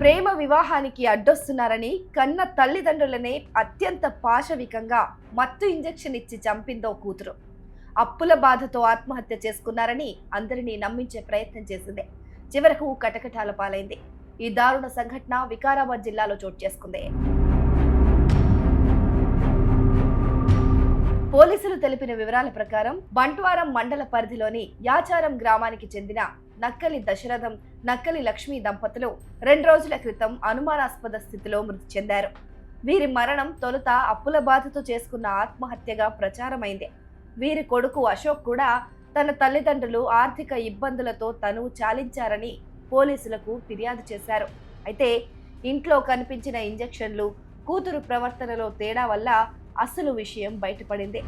ప్రేమ వివాహానికి అడ్డొస్తున్నారని కన్న తల్లిదండ్రులనే అత్యంత పాశవికంగా మత్తు ఇంజెక్షన్ ఇచ్చి చంపిందో కూతురు. అప్పుల బాధతో ఆత్మహత్య చేసుకున్నారని అందరినీ నమ్మించే ప్రయత్నం చేసింది. చివరకు కటకటాల పాలైంది. ఈ దారుణ సంఘటన వికారాబాద్ జిల్లాలో చోటు చేసుకుంది. పోలీసులు తెలిపిన వివరాల ప్రకారం బంట్వారం మండల పరిధిలోని యాచారం గ్రామానికి చెందిన నక్కలి దశరథం, నక్కలి లక్ష్మీ దంపతులు 2 రోజుల క్రితం అనుమానాస్పద స్థితిలో మృతి చెందారు. వీరి మరణం తొలుత అప్పుల బాధతో చేసుకున్న ఆత్మహత్యగా ప్రచారమైంది. వీరి కొడుకు అశోక్ కూడా తన తల్లిదండ్రులు ఆర్థిక ఇబ్బందులతో తనువు చాలించారని పోలీసులకు ఫిర్యాదు చేశారు. అయితే ఇంట్లో కనిపించిన ఇంజెక్షన్లు, కూతురు ప్రవర్తనలో తేడా వల్ల అసలు విషయం బయటపడింది.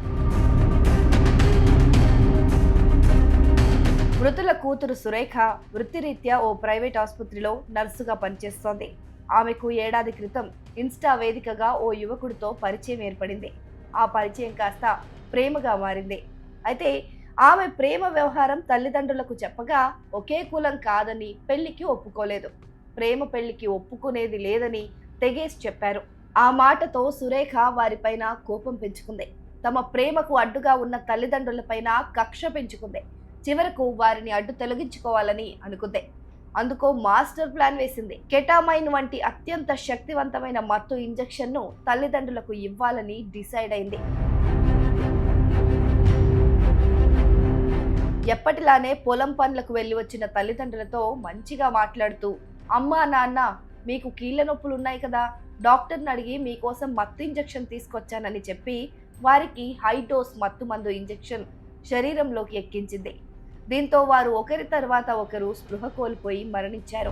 మృతుల కూతురు సురేఖ వృత్తిరీత్యా ఓ ప్రైవేట్ ఆసుపత్రిలో నర్సుగా పనిచేస్తోంది. ఆమెకు ఏడాది క్రితం ఇన్స్టా వేదికగా ఓ యువకుడితో పరిచయం ఏర్పడింది. ఆ పరిచయం కాస్త ప్రేమగా మారింది. అయితే ఆమె ప్రేమ వ్యవహారం తల్లిదండ్రులకు చెప్పగా ఒకే కులం కాదని పెళ్లికి ఒప్పుకోలేదు. ప్రేమ పెళ్లికి ఒప్పుకునేది లేదని తెగేసి చెప్పారు. ఆ మాటతో సురేఖ వారిపైన కోపం పెంచుకుంది. తమ ప్రేమకు అడ్డుగా ఉన్న తల్లిదండ్రులపైన కక్ష పెంచుకుంది. చివరకు వారిని అడ్డు తొలగించుకోవాలని అనుకుంది. అందుకో మాస్టర్ ప్లాన్ వేసింది. కెటామైన్ వంటి అత్యంత శక్తివంతమైన మత్తు ఇంజెక్షన్ ను తల్లిదండ్రులకు ఇవ్వాలని డిసైడ్ అయింది. ఎప్పటిలానే పొలం పనులకు వెళ్లి వచ్చిన తల్లిదండ్రులతో మంచిగా మాట్లాడుతూ, అమ్మా నాన్న మీకు కీళ్ల నొప్పులున్నాయి కదా, డాక్టర్ని అడిగి మీకోసం మత్తు ఇంజెక్షన్ తీసుకొచ్చానని చెప్పి వారికి హై డోస్ మత్తు మందు ఇంజెక్షన్ శరీరంలోకి ఎక్కించింది. దీంతో వారు ఒకరి తర్వాత ఒకరు స్పృహ కోల్పోయి మరణించారు.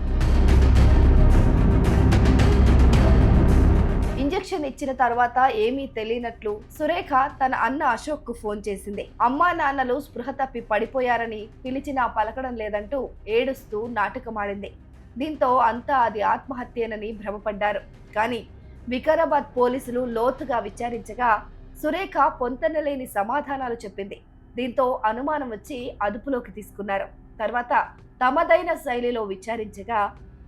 ఇంజెక్షన్ ఇచ్చిన తర్వాత ఏమీ తెలియనట్లు సురేఖ తన అన్న అశోక్ కు ఫోన్ చేసింది. అమ్మా నాన్నలు స్పృహ తప్పి పడిపోయారని పిలిచినా పలకడం లేదంటూ ఏడుస్తూ నాటకమాడింది. దీంతో అంతా అది ఆత్మహత్యేనని భ్రమపడ్డారు. కానీ వికారాబాద్ పోలీసులు లోతుగా విచారించగా సురేఖ పొంతనలేని సమాధానాలు చెప్పింది. దీంతో అనుమానం వచ్చి అదుపులోకి తీసుకున్నారు. తర్వాత తమదైన శైలిలో విచారించగా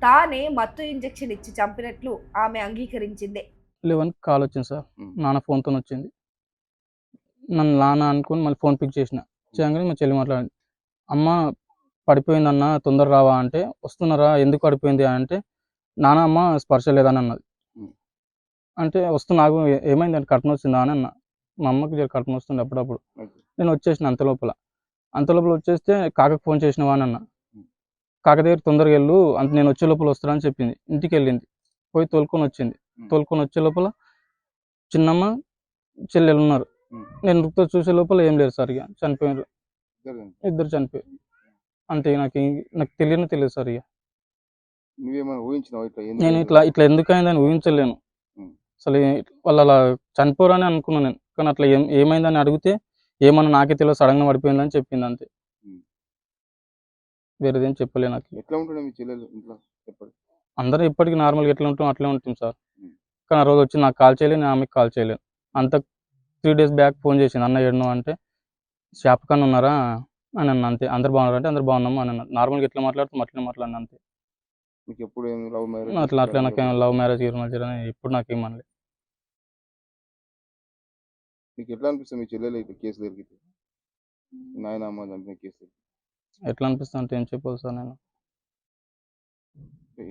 తానే మత్తు ఇంజెక్షన్ ఇచ్చి చంపినట్లు ఆమె అంగీకరించింది. 11 కాల్ వచ్చింది సార్, నాన్న ఫోన్తో వచ్చింది. నన్ను నాన్న అనుకుని మళ్ళీ ఫోన్ పిక్ చేయగానే మా చెల్లి మాట్లాడింది. అమ్మ పడిపోయిందన్న, తొందర రావా అంటే, వస్తున్నారా, ఎందుకు పడిపోయింది అంటే, నాన్న అమ్మ స్పర్శ లేదని అన్నది. అంటే నాకు ఏమైంది అంటే కట్నం వచ్చిందా అని అన్న. మా అమ్మకి కట్నం వస్తుంది అప్పుడప్పుడు. నేను వచ్చేసిన అంతలోపల వచ్చేస్తే కాకకు ఫోన్ చేసినవా అని అన్న. కాక దగ్గర తొందరగా వెళ్ళు, అంత నేను వచ్చే లోపల వస్తారా అని చెప్పింది. ఇంటికి వెళ్ళింది, పోయి తోలుకొని వచ్చింది. తోలుకొని వచ్చే లోపల చిన్నమ్మ చెల్లెలు ఉన్నారు. నేను రుక్తో చూసే లోపల ఏం లేదు సార్, ఇక చనిపోయారు, ఇద్దరు చనిపోయారు. అంతే, నాకు తెలియదు సార్. ఇక నేను ఇట్లా ఎందుకు అయిందని ఊహించలేను అసలు. వాళ్ళు అలా చనిపోరని అనుకున్నాను నేను, కానీ అట్లా ఏమైందని అడిగితే ఏమన్నా నాకే తెలియదు, సడన్గా పడిపోయిందని చెప్పింది. అంతే, వేరేదేం చెప్పలే. నాకు ఎట్లా ఉంటుంది మీ చెల్లెలు ఇంట్లో? అందరూ ఇప్పటికీ నార్మల్గా ఎట్లా ఉంటాం అట్లే ఉంటుంది సార్. కానీ ఆ రోజు వచ్చి నాకు కాల్ చేయలేదు, నేను ఆమెకు కాల్ చేయలేను. అంత 3 days బ్యాక్ ఫోన్ చేసింది, అన్న ఏడును అంటే షాప్ కన్నా ఉన్నారా అని అన్న. అంతే, అందరు బాగున్నారు అంటే అందరు బాగున్నాము అని అన్నారు. నార్మల్గా ఎట్లా మాట్లాడుతాం అట్లనే మాట్లాడినా. అంతే, మీకు ఎప్పుడు లవ్ మ్యారేజ్ అట్లా నాకేం లవ్ మ్యారేజ్ ఇప్పుడు నాకేం అనలేదు. మీకు ఎట్లా అనిపిస్తుంది మీ చెల్లెలు ఇట్లా కేసు దొరికితే, నాయన అమ్మ చంపిన కేసు ఎట్లా అనిపిస్తుంది అంటే ఏం చెప్పాలి సార్. నేను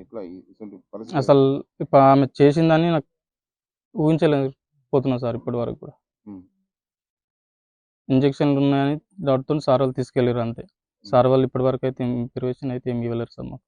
ఎట్లా అసలు ఇప్పుడు ఆమె చేసిందని నాకు ఊహించలేకపోతున్నా సార్ ఇప్పటి వరకు కూడా. ఇంజక్షన్లు ఉన్నాయని డౌట్తో సార్ వాళ్ళు తీసుకెళ్ళారు. అంతే, సార్ వాళ్ళు ఇప్పటి వరకు అయితే ఇన్ఫర్మేషన్ అయితే ఏమి ఇవ్వలేరు సార్ మాకు.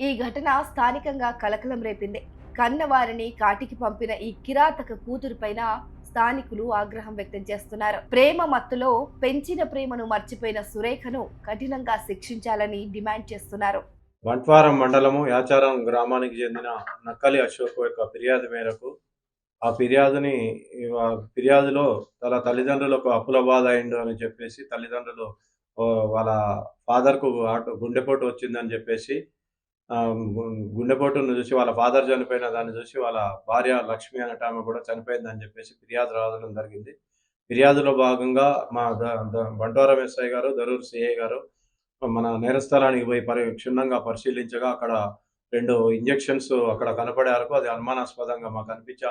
ఈ ఘటన స్థానికంగా కలకలం రేపింది. కన్నవారిని కాటికి పంపిన ఈ కిరాతక కూతురు పైన స్థానికులు ఆగ్రహం వ్యక్తం చేస్తున్నారు. ప్రేమ మత్తులో పెంచిన ప్రేమను మర్చిపోయిన సురేఖను కఠినంగా శిక్షించాలని డిమాండ్ చేస్తున్నారు. బంట్వారం మండలము యాచారం గ్రామానికి చెందిన నక్కలి అశోక్ యొక్క ఫిర్యాదు మేరకు ఆ ఫిర్యాదులో తన తల్లిదండ్రులకు అప్పుల బాధ అయిండు అని చెప్పేసి తల్లిదండ్రులు వాళ్ళ ఫాదర్కు గుండెపోటు వచ్చిందని చెప్పేసి గుండెపోటును చూసి వాళ్ళ ఫాదర్ చనిపోయిన దాన్ని చూసి వాళ్ళ భార్య లక్ష్మి అనేట ఆమె కూడా చనిపోయిందని చెప్పేసి ఫిర్యాదు రావడం జరిగింది. ఫిర్యాదులో భాగంగా మా బంట్వారం ఎస్ఐ గారు, దరూర్ సిఐ గారు మన నేరస్థలానికి పోయి క్షుణ్ణంగా పరిశీలించగా అక్కడ 2 ఇంజెక్షన్స్ అక్కడ కనపడే వరకు అది అనుమానాస్పదంగా మాకు అనిపించి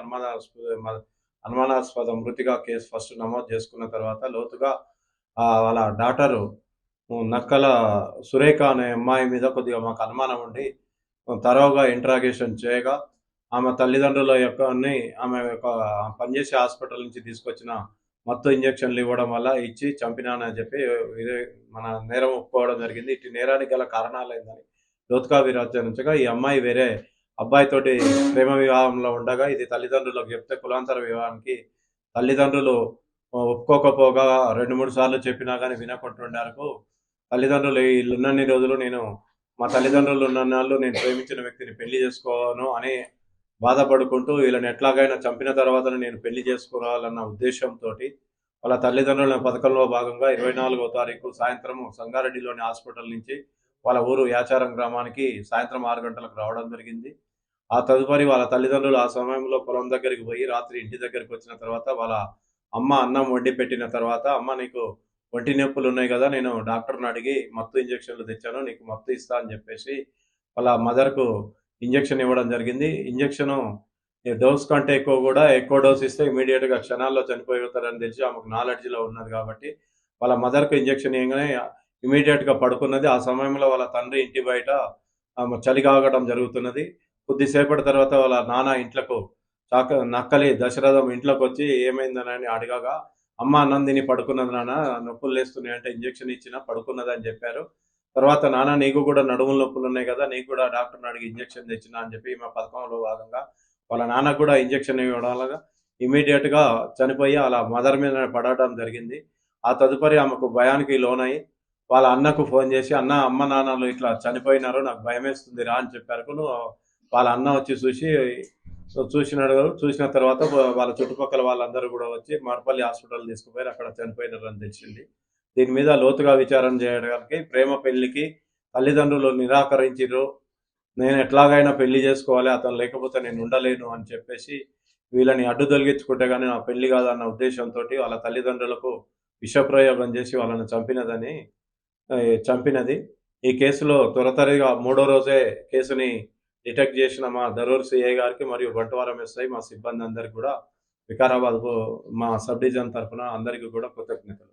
అనుమానాస్పద మృతిగా కేసు ఫస్ట్ నమోదు చేసుకున్న తర్వాత లోతుగా వాళ్ళ డాటరు నక్కల సురేఖ అనే అమ్మాయి మీద కొద్దిగా మాకు అనుమానం ఉండి తరోగా ఇంట్రాగేషన్ చేయగా ఆమె తల్లిదండ్రుల ఆమె యొక్క పనిచేసే హాస్పిటల్ నుంచి తీసుకొచ్చిన మత్తు ఇంజెక్షన్లు ఇవ్వడం వల్ల ఇచ్చి చంపినానని చెప్పి మన నేరం ఒప్పుకోవడం జరిగింది. ఇటు నేరానికి గల కారణాలు ఏందని లోతుగా విచారించగా ఈ అమ్మాయి వేరే అబ్బాయితోటి ప్రేమ వివాహంలో ఉండగా ఇది తల్లిదండ్రులకు చెప్తే కులాంతర వివాహానికి తల్లిదండ్రులు ఒప్పుకోకపోగా 2-3 సార్లు చెప్పినా కానీ వినకుంటుండేందుకు తల్లిదండ్రులు ఉన్నన్ని రోజులు మా తల్లిదండ్రులు ఉన్నన్నాళ్ళు నేను ప్రేమించిన వ్యక్తిని పెళ్లి చేసుకోను అని బాధపడుకుంటూ వీళ్ళని ఎట్లాగైనా చంపిన తర్వాత నేను పెళ్లి చేసుకోవాలన్న ఉద్దేశంతో వాళ్ళ తల్లిదండ్రుల పథకంలో భాగంగా 24వ తారీఖు సాయంత్రం సంగారెడ్డిలోని హాస్పిటల్ నుంచి వాళ్ళ ఊరు యాచారం గ్రామానికి సాయంత్రం 6 గంటలకు రావడం జరిగింది. ఆ తదుపరి వాళ్ళ తల్లిదండ్రులు ఆ సమయంలో పొలం దగ్గరికి పోయి రాత్రి ఇంటి దగ్గరికి వచ్చిన తర్వాత వాళ్ళ అమ్మ అన్నం వండి పెట్టిన తర్వాత, అమ్మ నీకు ఒంటి నొప్పులు ఉన్నాయి కదా, నేను డాక్టర్ని అడిగి మత్తు ఇంజెక్షన్లు తెచ్చాను, నీకు మత్తు ఇస్తా అని చెప్పేసి వాళ్ళ మదర్కు ఇంజెక్షన్ ఇవ్వడం జరిగింది. ఇంజెక్షను డోస్ కంటే ఎక్కువ డోస్ ఇస్తే ఇమీడియట్గా క్షణాల్లో చనిపోతారని తెలిసి ఆమెకు నాలెడ్జ్లో ఉన్నది కాబట్టి వాళ్ళ మదర్కు ఇంజెక్షన్ ఇవ్వగానే ఇమీడియట్గా పడుకున్నది. ఆ సమయంలో వాళ్ళ తండ్రి ఇంటి బయట చలి కాగడం జరుగుతున్నది. కొద్దిసేపటి తర్వాత వాళ్ళ నాన్న ఇంట్లకు నక్కలి దశరథం ఇంట్లోకి వచ్చి ఏమైందని అడగగా, అమ్మ అన్నం తిని పడుకున్నది నాన్న, నొప్పులు లేస్తున్నాయి అంటే ఇంజెక్షన్ ఇచ్చిన పడుకున్నది అని చెప్పారు. తర్వాత నాన్న నీకు కూడా నడుముల నొప్పులు ఉన్నాయి కదా, నీకు కూడా డాక్టర్ని అడిగి ఇంజెక్షన్ తెచ్చిన అని చెప్పి మా పథకంలో భాగంగా వాళ్ళ నాన్నకు కూడా ఇంజెక్షన్ ఇవ్వడం వల్ల ఇమీడియట్గా చనిపోయి అలా మదర్ మీద పడటం జరిగింది. ఆ తదుపరి ఆమెకు భయానికి లోనై వాళ్ళ అన్నకు ఫోన్ చేసి, అమ్మ నాన్నలు ఇట్లా చనిపోయినారు, నాకు భయం వేస్తుంది రా అని చెప్పారు. వాళ్ళ అన్న వచ్చి చూసిన తర్వాత వాళ్ళ చుట్టుపక్కల వాళ్ళందరూ కూడా వచ్చి మర్పల్లి హాస్పిటల్ తీసుకుపోయి అక్కడ చనిపోయినారని తెలిసింది. దీని మీద లోతుగా విచారణ చేయడానికి ప్రేమ పెళ్లికి తల్లిదండ్రులు నిరాకరించారు. నేను ఎట్లాగైనా పెళ్లి చేసుకోవాలి, అతను లేకపోతే నేను ఉండలేను అని చెప్పేసి వీళ్ళని అడ్డు తొలగించుకుంటే కానీ నా పెళ్లి కాదన్న ఉద్దేశంతో వాళ్ళ తల్లిదండ్రులకు విషప్రయోగం చేసి వాళ్ళని చంపినది. ఈ కేసులో త్వరతరిగా 3వ రోజే కేసుని డిటెక్ట్ చేసిన మా దరూర్ సిఐ గారికి మరియు బంట్వారం ఎస్ఐ మా సిబ్బంది అందరికీ కూడా వికారాబాద్ మా సబ్ డివిజన్ తరఫున అందరికీ కూడా కృతజ్ఞతలు.